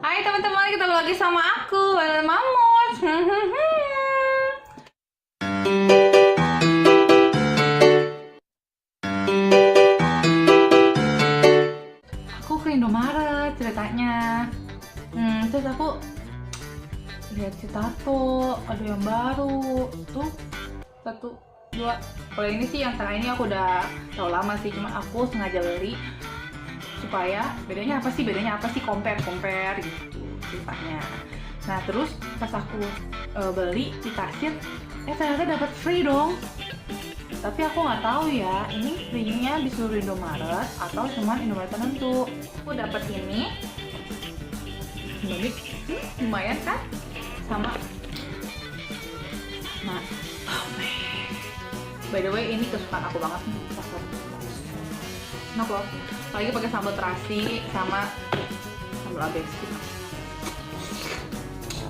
Hai teman-teman, kita lagi sama aku, Wala Mamut. Aku ke Indomaret ceritanya. Terus aku lihat Citato, ada yang baru. Tuh, satu, dua. Kalau ini sih yang tengah ini aku udah tahu lama sih, cuma aku sengaja beli supaya bedanya apa sih compare gitu ceritanya. Nah terus pas aku beli di kasir ternyata dapat free dong, tapi aku nggak tahu ya ini free-nya di seluruh Indomaret atau cuman Indomaret tertentu. Aku dapat ini lumayan kan, sama by the way ini kesukaan aku banget nih, enak loh, apalagi pakai sambal terasi sama sambal abesi,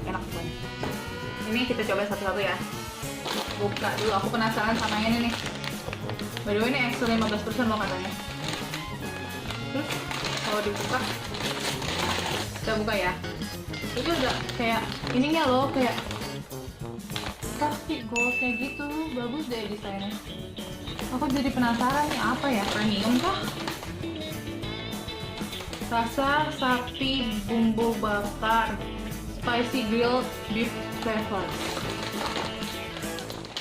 enak banget. Ini kita coba satu-satu ya. Buka dulu, aku penasaran sama ini nih. By the way ini extra 15% loh katanya. Terus kalau dibuka, kita buka ya. Itu udah kayak ininya loh, kayak plastik gold kayak gitu, bagus deh desainnya. Aku jadi penasaran nih, apa ya, premium kah? Rasa sapi bumbu bakar, spicy grilled beef flavor.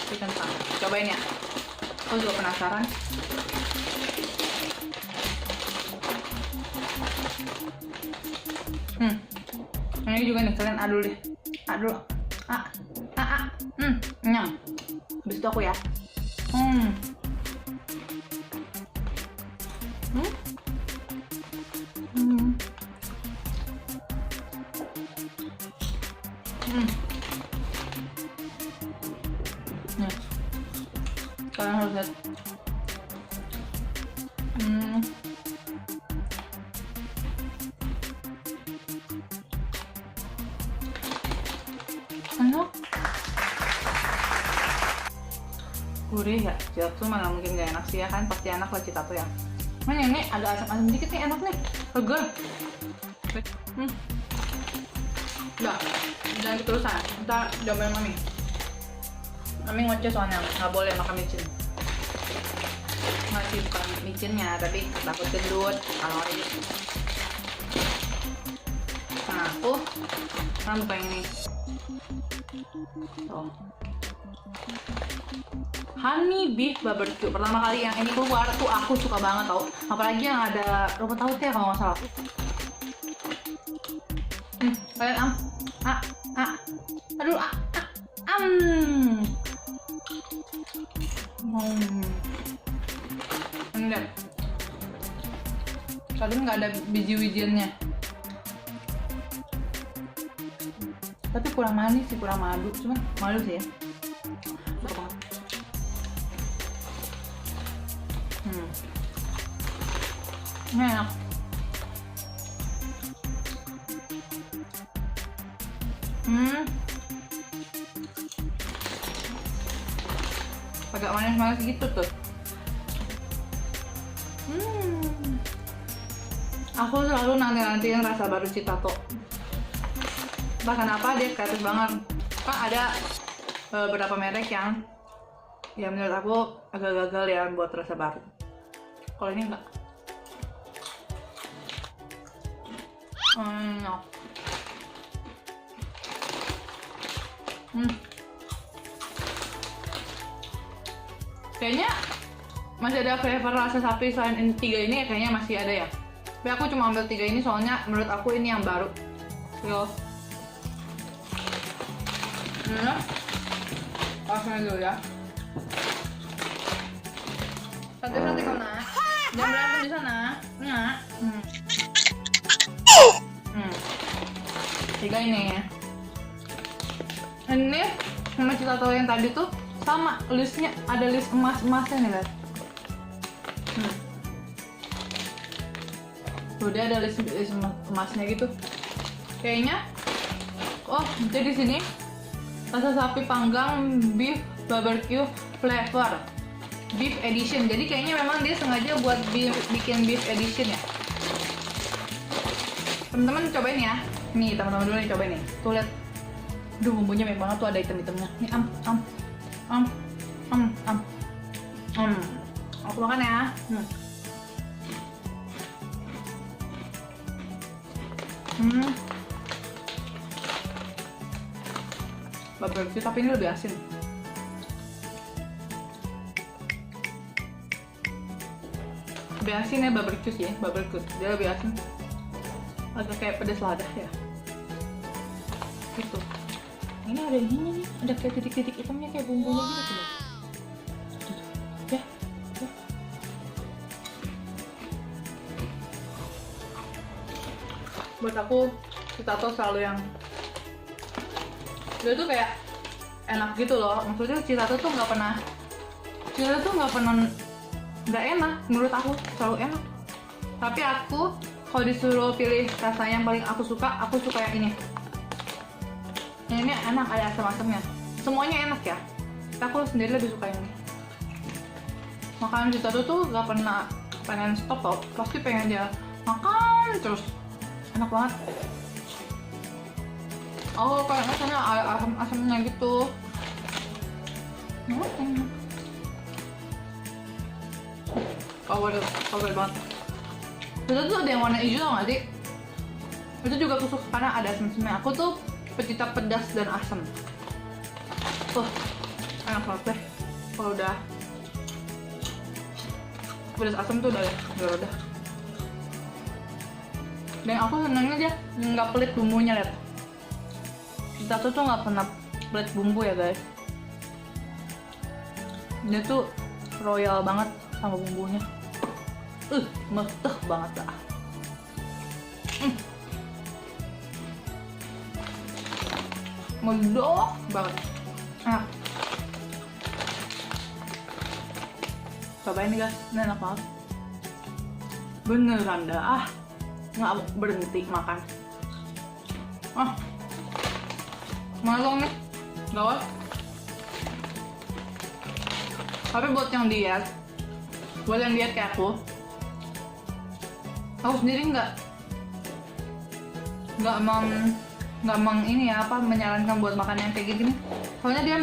Chicken thigh. Cobain ya. Aku juga penasaran. Ini juga nih, kalian adul deh. Adul. Nyam. Habis itu aku ya. Nih. Kalian harus lihat. Enak. Gurih ya, Citato mana mungkin gak enak sih ya kan, pasti enak lah Citato ya. Mana ini ada asam-asam dikit nih, enak nih, seger. Udah, jangan keterusan, ntar cobain mami. Mami ngoceh soalnya, nggak boleh makan micin. Nggak sih, bukan micinnya, tapi takut gendut, kalori. Nah, aku buka ini. Tuh. Honey beef barbecue, pertama kali yang ini keluar tuh aku suka banget tau, apalagi yang ada rumput lautnya kalau nggak salah. Kalian aduh ini deh, tadi nggak ada biji-bijiannya, tapi kurang manis sih, kurang madu, cuma malu sih ya. Ini enak. Agak manis-manis gitu tuh. Aku selalu nanti-nantiin rasa baru Citato. Entah kenapa dia kreatif banget. Kan ada beberapa merek yang ya menurut aku agak gagal ya buat rasa baru. Kalau ini enggak. Kayaknya masih ada flavor rasa sapi selain ini, 3 ini kayaknya masih ada ya. Tapi aku cuma ambil 3 ini soalnya menurut aku ini yang baru. Yo. Pasang dulu ya. Santai-santai kau nak. Jangan berantem di sana. Nak. 3 ini ya. Ini sama Citato yang tadi tuh sama listnya, ada list emas-emasnya nih lihat. Udah ada list emasnya gitu. Kayaknya jadi sini rasa sapi panggang beef barbecue flavor beef edition. Jadi kayaknya memang dia sengaja buat bikin beef edition ya. Teman-teman cobain ya. Nih teman-teman dulu nih cobain nih. Tuh lihat. Duh bumbunya banyak banget tuh, ada item-itemnya. Nih Aku makan ya. Barbecue tapi ini lebih asin. Lebih asin ya barbecue sih ya, barbecue. Dia lebih asin. Agak kayak pedas lada ya. Gitu. Ini ada ininya nih, ada kayak titik-titik hitamnya kayak bumbunya gitu coba. Ya. Buat aku, Citato selalu yang dia tuh kayak enak gitu loh. Maksudnya Citato tuh nggak pernah nggak enak. Menurut aku selalu enak. Tapi aku kalau disuruh pilih rasa yang paling aku suka yang ini. Ini enak, ada asam-asamnya. Semuanya enak ya. Tapi aku sendiri lebih suka yang ini. Makanan Citato tuh nggak pernah pengen stop, pasti pengen dia makan terus. Enak banget. Oh, kayak rasanya asam-asamnya gitu. Power banget. Itu tuh ada yang warna hijau tau gak sih? Itu juga aku suka karena ada asam-asamnya. Aku tuh pecinta pedas dan asam. Enak banget deh. Kalau udah pedas asam tuh udah udah. Dan aku senangnya dia nggak pelit bumbunya, lihat. Citato tuh nggak pernah pelit bumbu ya guys. Dia tuh royal banget sama bumbunya. Meteh banget dah. Mendok banget. Cobain nih guys, ini enak banget. Beneran dah. Nggak berhenti makan. Malong nih, gawat. Tapi buat yang diet kayak aku sendiri nggak ini ya menyarankan buat makan yang kayak gini. Soalnya dia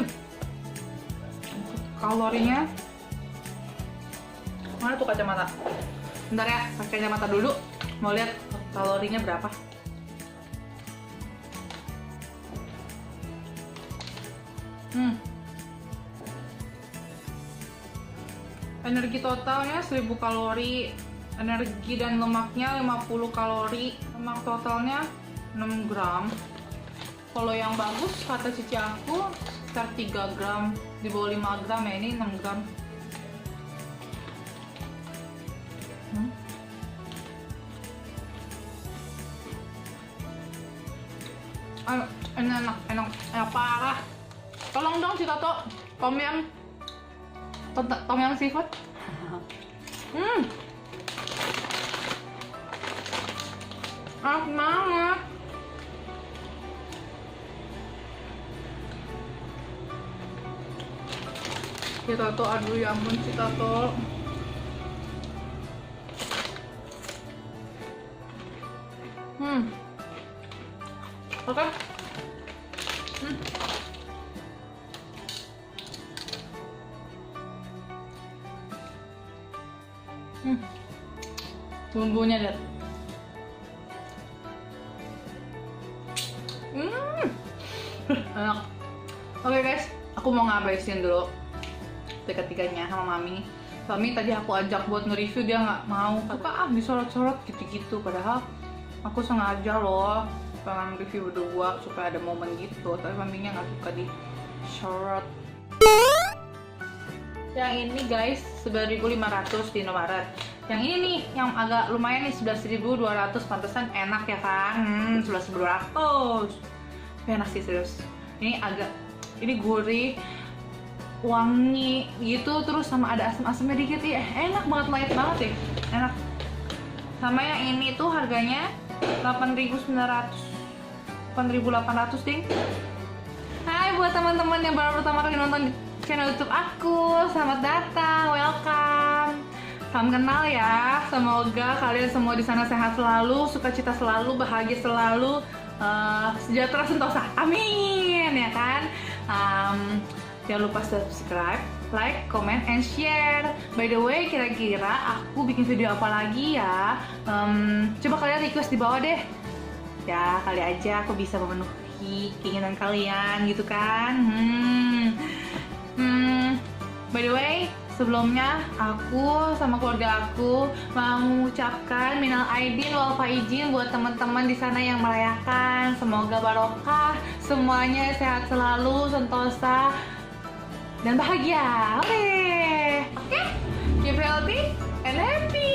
kalorinya, mana tuh kacamata? Bentar ya, pakai kacamata dulu. Mau lihat kalorinya berapa? Energi totalnya 1000 kalori, energi dan lemaknya 50 kalori, lemak totalnya 6 gram. Kalau yang bagus kata cici aku sekitar 3 gram, di bawah 5 gram ya, ini 6 gram. Enak parah. Tolong dong Citato, tom yum seafood. Enak banget. Citato, aduh ya ampun Citato. Oke. Bumbunya lihat. Enak. Oke guys, aku mau ngabisin dulu tiga-tiganya sama Mami. Mami tadi aku ajak buat nge-review, dia nggak mau. Suka disorot-sorot gitu-gitu. Padahal aku sengaja loh pengen review berdua supaya ada momen gitu. Tapi Maminya nggak suka disorot. Yang ini guys 9.500 di Indomaret. Yang ini nih yang agak lumayan nih 11.200, pantesan enak ya kan. 11.200. Enak sih serius. Ini gurih, wangi gitu, terus sama ada asam-asamnya dikit ya. Enak banget, light banget ya. Enak. Sama yang ini tuh harganya 8.800 ding. Hai buat teman-teman yang baru pertama kali nonton channel YouTube aku, selamat datang, welcome. Salam kenal ya. Semoga kalian semua di sana sehat selalu, sukacita selalu, bahagia selalu, sejahtera sentosa. Amin ya kan. Jangan lupa subscribe, like, comment, and share. By the way, kira-kira aku bikin video apa lagi ya? Coba kalian request di bawah deh. Ya, kali aja aku bisa memenuhi keinginan kalian gitu kan. By the way, sebelumnya aku sama keluarga aku mau mengucapkan minal aidin wal faizin buat teman-teman di sana yang merayakan. Semoga barokah, semuanya sehat selalu, sentosa, dan bahagia. Oke, keep healthy and happy.